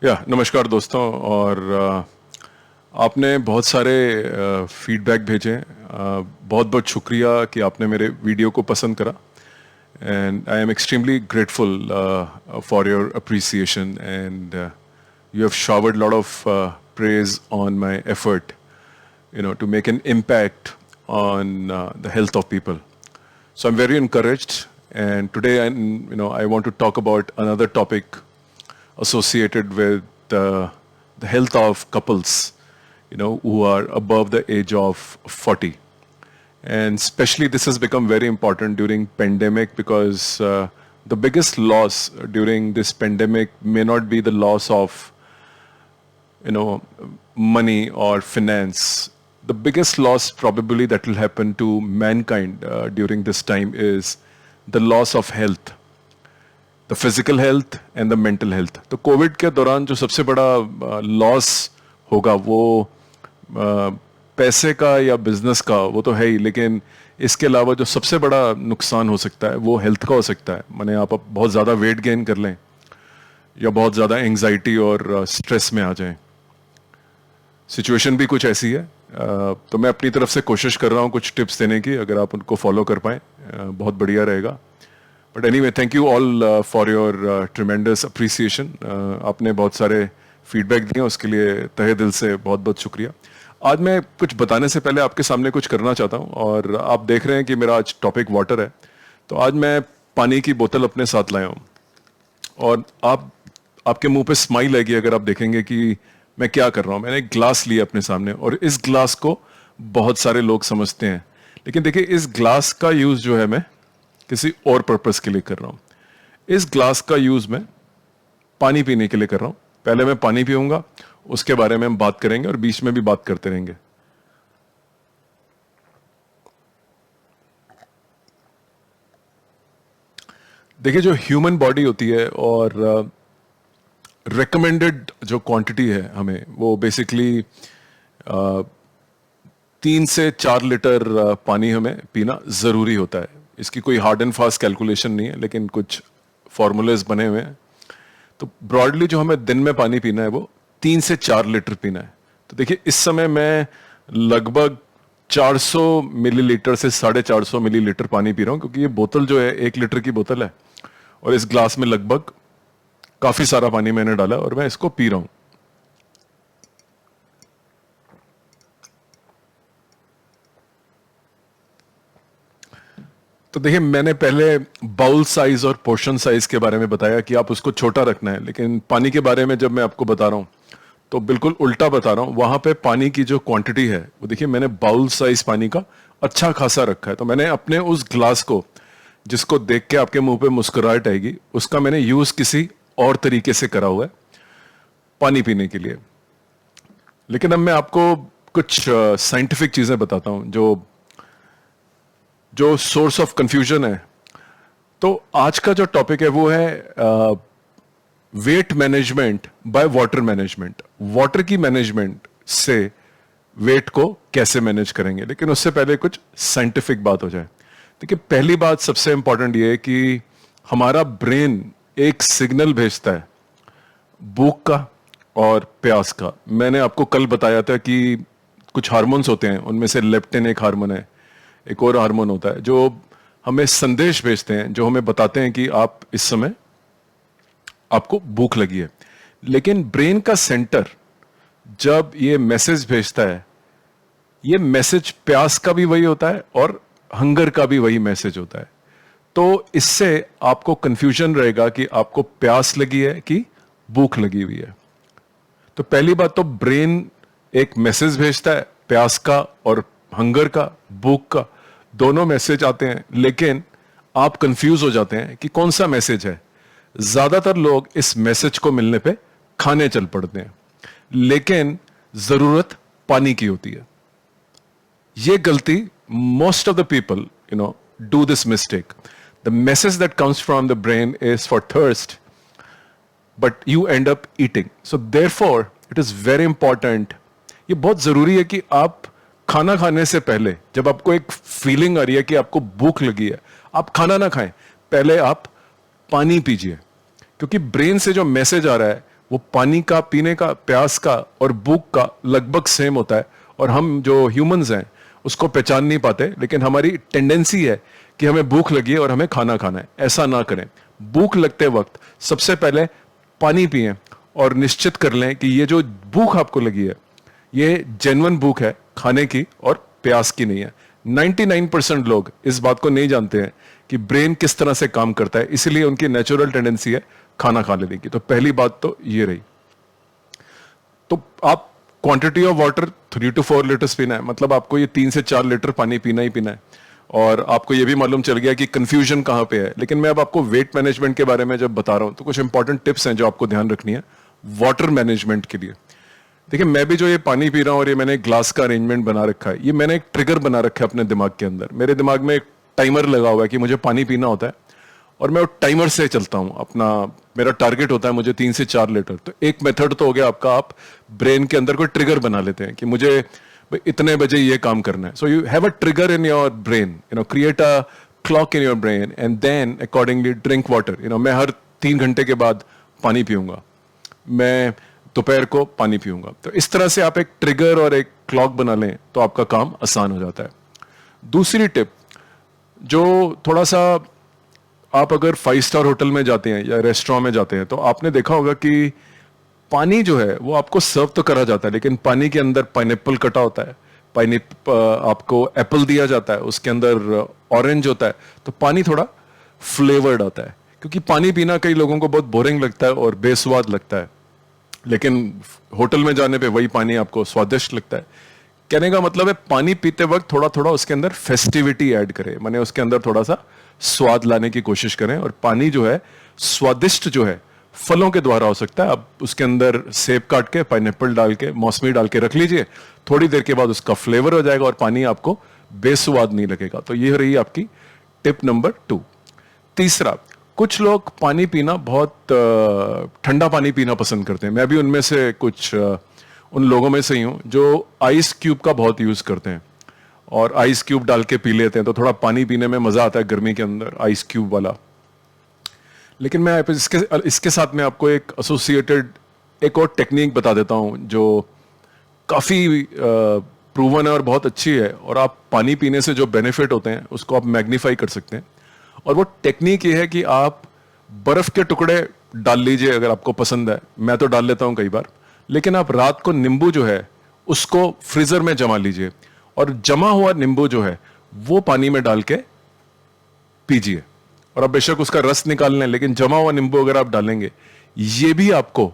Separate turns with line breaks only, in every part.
नमस्कार दोस्तों। और आपने बहुत सारे फीडबैक भेजे हैं। बहुत बहुत शुक्रिया कि आपने मेरे वीडियो को पसंद करा। And I am extremely grateful for your appreciation and you have showered lot of praise on my effort, to make an impact on the health of people. So I'm very encouraged, and today I want to talk about another topic associated with the health of couples, who are above the age of 40. And especially this has become very important during pandemic because the biggest loss during this pandemic may not be the loss of, money or finance. The biggest loss probably that will happen to mankind during this time is the loss of health, the physical health and the mental health. तो Covid के दौरान जो सबसे बड़ा loss होगा वो पैसे का या बिजनेस का, वो तो है ही, लेकिन इसके अलावा जो सबसे बड़ा नुकसान हो सकता है वो हेल्थ का हो सकता है। माने आप बहुत ज़्यादा वेट गेन कर लें या बहुत ज़्यादा एंग्जाइटी और स्ट्रेस में आ जाएं। सिचुएशन भी कुछ ऐसी है। तो मैं अपनी तरफ से कोशिश कर रहा हूँ कुछ टिप्स देने की, अगर आप उनको फॉलो कर पाएँ बहुत बढ़िया रहेगा। But anyway, thank you all for your tremendous appreciation. आपने बहुत सारे फीडबैक दिए, उसके लिए तहे दिल से बहुत बहुत शुक्रिया। आज मैं कुछ बताने से पहले आपके सामने कुछ करना चाहता हूँ, और आप देख रहे हैं कि मेरा आज टॉपिक वाटर है। तो आज मैं पानी की बोतल अपने साथ लाया हूँ, और आपके मुंह पे स्माइल आएगी अगर आप देखेंगे कि मैं क्या कर रहा हूँ। मैंने एक ग्लास लिया अपने सामने, और इस ग्लास को बहुत सारे लोग समझते हैं, लेकिन देखिए इस ग्लास का यूज जो है मैं किसी और पर्पस के लिए कर रहा हूँ। इस ग्लास का यूज मैं पानी पीने के लिए कर रहा हूँ। पहले मैं पानी पीऊंगा, उसके बारे में हम बात करेंगे और बीच में भी बात करते रहेंगे। देखिए, जो ह्यूमन बॉडी होती है और रिकमेंडेड जो क्वांटिटी है हमें, वो बेसिकली 3 से 4 लीटर पानी हमें पीना जरूरी होता है। इसकी कोई हार्ड एंड फास्ट कैलकुलेशन नहीं है, लेकिन कुछ फॉर्मूलेज बने हुए हैं। तो ब्रॉडली जो हमें दिन में पानी पीना है वो 3 से 4 लीटर पीना है। तो देखिए इस समय मैं लगभग 400 मिलीलीटर से 450 मिलीलीटर पानी पी रहा हूँ, क्योंकि ये बोतल जो है 1 लीटर की बोतल है, और इस ग्लास में लगभग काफी सारा पानी मैंने डाला और मैं इसको पी रहा हूं। तो देखिए, मैंने पहले बाउल साइज और पोर्शन साइज के बारे में बताया कि आप उसको छोटा रखना है, लेकिन पानी के बारे में जब मैं आपको बता रहा हूं तो बिल्कुल उल्टा बता रहा हूं। वहां पे पानी की जो क्वांटिटी है वो देखिए, मैंने बाउल साइज पानी का अच्छा खासा रखा है। तो मैंने अपने उस ग्लास को, जिसको देख के आपके मुंह पे मुस्कुराहट आएगी, उसका मैंने यूज किसी और तरीके से करा हुआ है पानी पीने के लिए। लेकिन अब मैं आपको कुछ साइंटिफिक चीजें बताता हूं जो सोर्स ऑफ कंफ्यूजन है। तो आज का जो टॉपिक है वो है weight management by water management. Water की मैनेजमेंट से वेट को कैसे मैनेज करेंगे, लेकिन उससे पहले कुछ साइंटिफिक बात हो जाए। देखिए, पहली बात सबसे इंपॉर्टेंट ये है कि हमारा ब्रेन एक सिग्नल भेजता है भूख का और प्यास का। मैंने आपको कल बताया था कि कुछ हार्मोन्स होते हैं, उनमें से लेप्टिन एक हार्मोन है, एक और हार्मोन होता है जो हमें संदेश भेजते हैं, जो हमें बताते हैं कि आप इस समय आपको भूख लगी है। लेकिन ब्रेन का सेंटर जब ये मैसेज भेजता है, ये मैसेज प्यास का भी वही होता है और हंगर का भी वही मैसेज होता है। तो इससे आपको कंफ्यूजन रहेगा कि आपको प्यास लगी है कि भूख लगी हुई है। तो पहली बात तो ब्रेन एक मैसेज भेजता है, प्यास का और हंगर का, भूख का, दोनों मैसेज आते हैं, लेकिन आप कंफ्यूज हो जाते हैं कि कौन सा मैसेज है। ज्यादातर लोग इस मैसेज को मिलने पे खाने चल पड़ते हैं, लेकिन जरूरत पानी की होती है। ये गलती, most of the people do this mistake. The message that comes from the brain is for thirst, but you end up eating. So therefore it is very important, ये बहुत जरूरी है कि आप खाना खाने से पहले, जब आपको एक फीलिंग आ रही है कि आपको भूख लगी है, आप खाना ना खाएं, पहले आप पानी पीजिए। क्योंकि ब्रेन से जो मैसेज आ रहा है वो पानी का, पीने का, प्यास का और भूख का लगभग सेम होता है, और हम जो ह्यूमंस हैं उसको पहचान नहीं पाते, लेकिन हमारी टेंडेंसी है कि हमें भूख लगी है और हमें खाना खाना है। ऐसा ना करें। भूख लगते वक्त सबसे पहले पानी पिएं और निश्चित कर लें कि ये जो भूख आपको लगी है ये जेन्युइन भूख है खाने की और प्यास की नहीं है। 99% लोग इस बात को नहीं जानते हैं कि ब्रेन किस तरह से काम करता है, इसलिए उनकी नेचुरल टेंडेंसी है खाना खा लेने की। तो पहली बात तो ये रही। तो आप quantity of water 3 to 4 litres पीना है, मतलब आपको ये 3 से 4 लीटर पानी पीना ही पीना है। और आपको ये भी मालूम चल गया कि कंफ्यूजन कहां पे है। लेकिन मैं अब आपको वेट मैनेजमेंट के बारे में जब बता रहा हूं तो कुछ इंपॉर्टेंट टिप्स हैं जो आपको ध्यान रखनी है वाटर मैनेजमेंट के लिए। देखिए, मैं भी जो ये पानी पी रहा हूं और ये मैंने एक ग्लास का अरेंजमेंट बना रखा है, ये मैंने एक ट्रिगर बना रखा है अपने दिमाग के अंदर। मेरे दिमाग में एक टाइमर लगा हुआ है कि मुझे पानी पीना होता है और मैं वो टाइमर से चलता हूं अपना। मेरा टारगेट होता है मुझे 3 से 4 लीटर। तो एक मेथड तो हो गया आपका, आप ब्रेन के अंदर कोई ट्रिगर बना लेते हैं कि मुझे इतने बजे ये काम करना है। So you have a trigger in your brain, create a clock in your brain and then accordingly drink water. मैं हर 3 घंटे के बाद पानी पीऊंगा, मैं दोपहर को पानी पीऊंगा। तो इस तरह से आप एक ट्रिगर और एक क्लॉक बना लें तो आपका काम आसान हो जाता है। दूसरी टिप, जो थोड़ा सा, आप अगर 5 स्टार होटल में जाते हैं या रेस्टोरेंट में जाते हैं तो आपने देखा होगा कि पानी जो है वो आपको सर्व तो करा जाता है, लेकिन पानी के अंदर पाइनएप्पल कटा होता है, आपको एप्पल दिया जाता है, उसके अंदर ऑरेंज होता है। तो पानी थोड़ा फ्लेवर्ड आता है, क्योंकि पानी पीना कई लोगों को बहुत बोरिंग लगता है और बेस्वाद लगता है, लेकिन होटल में जाने पे वही पानी आपको स्वादिष्ट लगता है। कहने का मतलब है पानी पीते वक्त थोड़ा थोड़ा उसके अंदर फेस्टिविटी ऐड करें, माने उसके अंदर थोड़ा सा स्वाद लाने की कोशिश करें। और पानी जो है स्वादिष्ट जो है फलों के द्वारा हो सकता है। आप उसके अंदर सेब काट के, पाइनएप्पल डाल के, मौसमी डाल के रख लीजिए, थोड़ी देर के बाद उसका फ्लेवर हो जाएगा और पानी आपको बेस्वाद नहीं लगेगा। तो ये रही आपकी टिप नंबर 2। तीसरा, कुछ लोग पानी पीना बहुत ठंडा पानी पीना पसंद करते हैं। मैं भी उनमें से कुछ उन लोगों में से ही हूं जो आइस क्यूब का बहुत यूज करते हैं और आइस क्यूब डाल के पी लेते हैं। तो थोड़ा पानी पीने में मजा आता है गर्मी के अंदर, आइस क्यूब वाला। लेकिन मैं इसके साथ में आपको एक एसोसिएटेड एक और टेक्निक बता देता हूं जो काफी प्रूवन है और बहुत अच्छी है, और आप पानी पीने से जो बेनिफिट होते हैं उसको आप मैग्नीफाई कर सकते हैं। और वो टेक्निक ये है कि आप बर्फ के टुकड़े डाल लीजिए अगर आपको पसंद है, मैं तो डाल लेता हूं कई बार। लेकिन आप रात को नींबू जो है उसको फ्रीजर में जमा लीजिए और जमा हुआ नींबू जो है वो पानी में डाल के पीजिए। और आप बेशक उसका रस निकाल लें, लेकिन जमा हुआ नींबू अगर आप डालेंगे ये भी आपको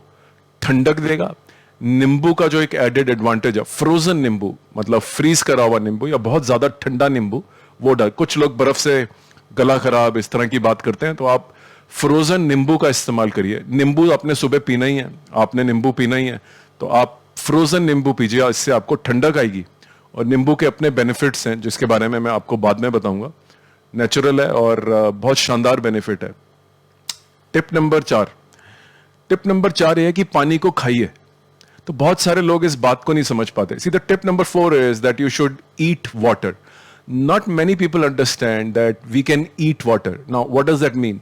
ठंडक देगा। नींबू का जो एक एडेड एडवांटेज है, फ्रोजन नींबू मतलब फ्रीज करा हुआ नींबू या बहुत ज्यादा ठंडा नींबू वो डाल, कुछ लोग बर्फ से गला खराब इस तरह की बात करते हैं, तो आप फ्रोजन नींबू का इस्तेमाल करिए। नींबू आपने सुबह पीना ही है, आपने नींबू पीना ही है, तो आप फ्रोजन नींबू पीजिए, इससे आपको ठंडक आएगी। और नींबू के अपने बेनिफिट्स हैं जिसके बारे में मैं आपको बाद में बताऊंगा। नेचुरल है और बहुत शानदार बेनिफिट है। टिप नंबर 4 ये है कि पानी को खाइए। तो बहुत सारे लोग इस बात को नहीं समझ पाते। See the tip number 4 is that you should eat water. Not many people understand that we can eat water. Now, what does that mean?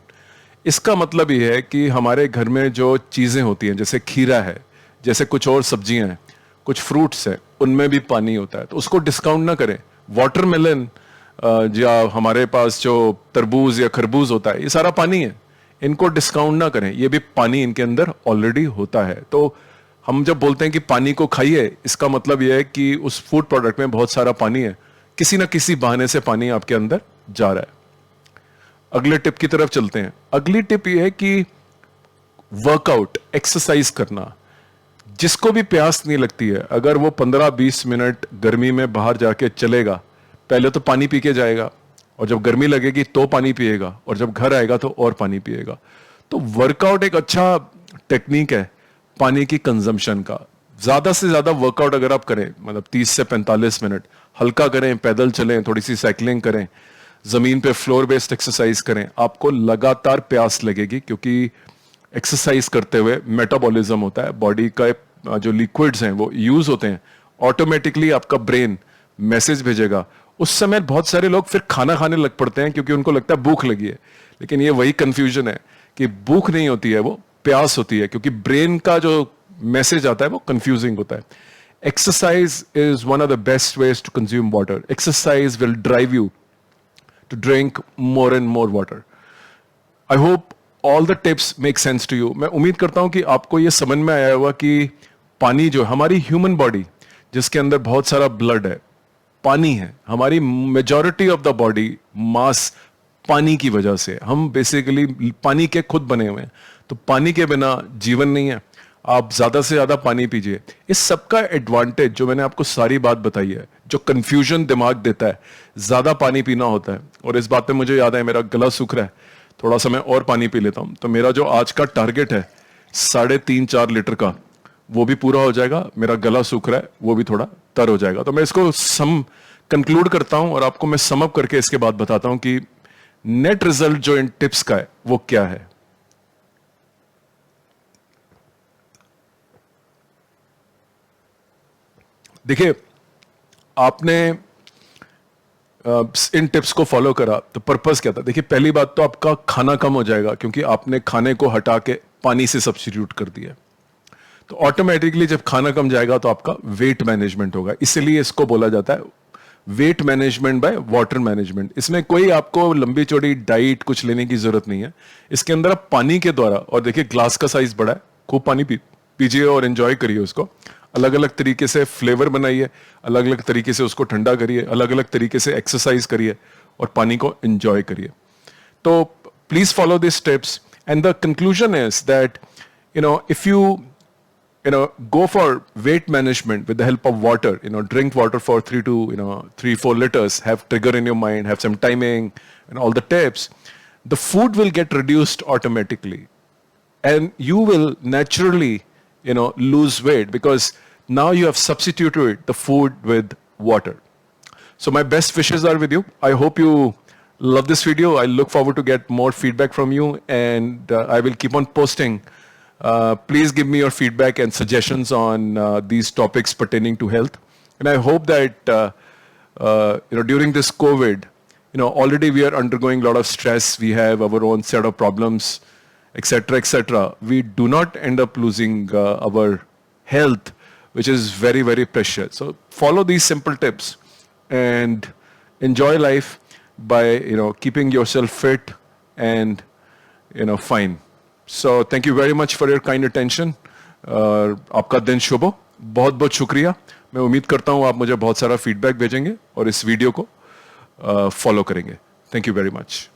इसका मतलब ये है कि हमारे घर में जो चीजें होती हैं, जैसे खीरा है, जैसे कुछ और सब्जियां हैं, कुछ फ्रूट्स हैं, उनमें भी पानी होता है, तो उसको डिस्काउंट ना करें। वाटरमेलन या हमारे पास जो तरबूज या खरबूज होता है, ये सारा पानी है, इनको डिस्काउंट ना करें, ये भी पानी इनके अंदर ऑलरेडी होता है। तो हम जब बोलते हैं कि पानी को खाइए, इसका मतलब यह है कि उस फूड प्रोडक्ट में बहुत सारा पानी है, किसी ना किसी बहाने से पानी आपके अंदर जा रहा है। अगले टिप की तरफ चलते हैं। अगली टिप यह है कि वर्कआउट, एक्सरसाइज करना। जिसको भी प्यास नहीं लगती है, अगर वो 15-20 मिनट गर्मी में बाहर जाके चलेगा, पहले तो पानी पी के जाएगा, और जब गर्मी लगेगी तो पानी पिएगा, और जब घर आएगा तो और पानी पिएगा। तो वर्कआउट एक अच्छा टेक्निक है पानी की कंजम्पशन का। ज्यादा से ज्यादा वर्कआउट अगर आप करें, मतलब 30 से 45 मिनट, हल्का करें, पैदल चलें, थोड़ी सी साइकिलिंग करें, जमीन पे फ्लोर बेस्ड एक्सरसाइज करें, आपको लगातार प्यास लगेगी, क्योंकि एक्सरसाइज करते हुए मेटाबॉलिज्म होता है, बॉडी का जो लिक्विड्स हैं वो यूज होते हैं, ऑटोमेटिकली आपका ब्रेन मैसेज भेजेगा। उस समय बहुत सारे लोग फिर खाना खाने लग पड़ते हैं क्योंकि उनको लगता है भूख लगी है, लेकिन ये वही कंफ्यूजन है कि भूख नहीं होती है, वो प्यास होती है, क्योंकि ब्रेन का जो मैसेज आता है वो कंफ्यूजिंग होता है. Exercise is one of the best ways to consume water. Exercise will drive you to drink more and more water. I hope all the tips make sense to you. मैं उम्मीद करता हूं कि आपको ये समझ में आया होगा कि पानी जो हमारी ह्यूमन बॉडी, जिसके अंदर बहुत सारा ब्लड है, पानी है. हमारी majority of the body mass पानी की वजह से, हम बेसिकली पानी के खुद बने हुए हैं. तो पानी के बिना जीवन नहीं है. आप ज्यादा से ज्यादा पानी पीजिए. इस सबका एडवांटेज जो मैंने आपको सारी बात बताई है, जो कंफ्यूजन दिमाग देता है, ज्यादा पानी पीना होता है. और इस बात पे मुझे याद है, मेरा गला सूख रहा है, थोड़ा सा मैं और पानी पी लेता हूं. तो मेरा जो आज का टारगेट है 3.5-4 लीटर का, वो भी पूरा हो जाएगा. मेरा गला सूख रहा है, वो भी थोड़ा तर हो जाएगा. तो मैं इसको कंक्लूड करता हूं और आपको मैं सम अप करके इसके बाद बताता हूं कि नेट रिजल्ट जो इन टिप्स का है वो क्या है. देखिए, आपने इन टिप्स को फॉलो करा तो पर्पस क्या था. देखिए, पहली बात तो आपका खाना कम हो जाएगा, क्योंकि आपने खाने को हटा के पानी से सब्स्टिट्यूट कर दिया. तो ऑटोमेटिकली जब खाना कम जाएगा तो आपका वेट मैनेजमेंट होगा. इसलिए इसको बोला जाता है weight management by water management. इसमें कोई आपको लंबी चौड़ी डाइट कुछ लेने की जरूरत नहीं है. इसके अंदर आप पानी के द्वारा, और देखिए ग्लास का साइज बड़ा है, खूब पानी पीजिए और एंजॉय करिए उसको. अलग अलग तरीके से फ्लेवर बनाइए, अलग अलग तरीके से उसको ठंडा करिए, अलग अलग तरीके से एक्सरसाइज करिए और पानी को एंजॉय करिए. तो please follow this steps and the conclusion is that if you go for weight management with the help of water, drink water for 3-4 liters, have trigger in your mind, have some timing and all the tips, the food will get reduced automatically and you will naturally lose weight, because now you have substituted the food with water. So my best wishes are with you. I hope you love this video. I look forward to get more feedback from you, and I will keep on posting. Please give me your feedback and suggestions on these topics pertaining to health. And I hope that during this COVID, already we are undergoing a lot of stress. We have our own set of problems, etc., etc. We do not end up losing our health, which is very, very precious. So follow these simple tips and enjoy life by keeping yourself fit and fine. So thank you very much for your kind attention. आपका दिन शुभ हो. बहुत बहुत शुक्रिया. मैं उम्मीद करता हूँ आप मुझे बहुत सारा फीडबैक भेजेंगे और इस वीडियो को फॉलो करेंगे. Thank you very much.